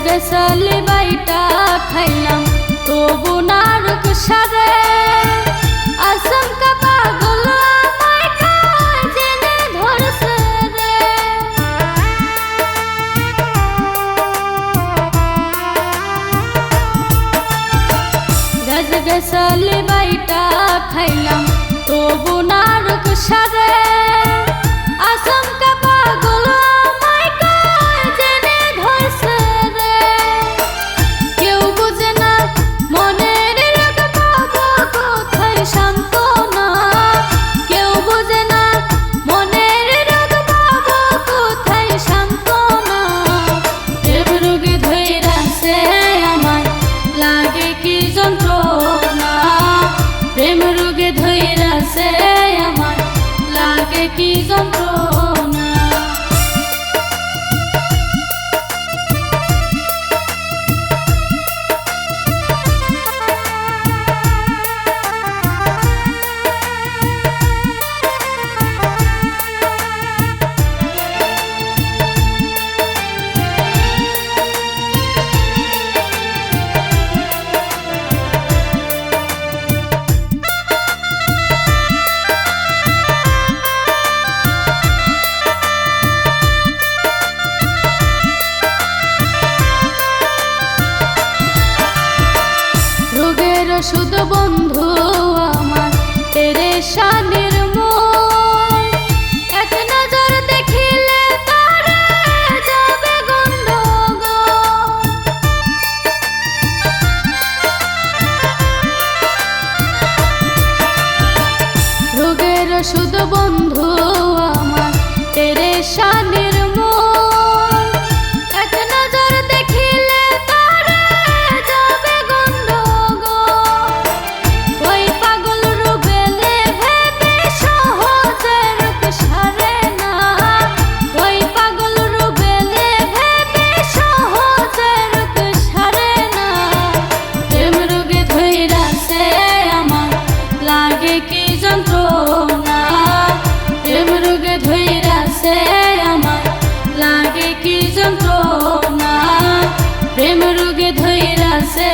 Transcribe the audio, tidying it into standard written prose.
গেছালি বাইটা খাইলাম তবু না রুক সারে আসমকা পাগল আমায় খায় জেনে ধরছে রে গেছালি বাইটা খাইলাম তবু না রুক সারে আসমকা পাগল আমায় খায় জেনে ধরছে রে কেউ বুঝে না মনের রাগ পাবো কোথায় সান্ত্বনা কেউ বুঝে না মনের রাগ পাবো কোথায় সান্ত্বনা প্রেম রোগে ধইরাছে আমায় লাগে কি যন্ত্রণা প্রেম রোগে ধইরাছে আমায় লাগে কি যন্ত্রণা শুধু বন্ধু আমার পেরেশানির মন এক নজর দেখিলে তারে যাবে গন্ডগোল রোগের শুধু বন্ধু আমার পেরেশানির মন এক নজর দেখিলে তারে যাবে কি যন্ত্রণা প্রেম রোগে ধইরাছে আমায় লাগে কি যন্ত্রণা প্রেম রোগে ধইরাছে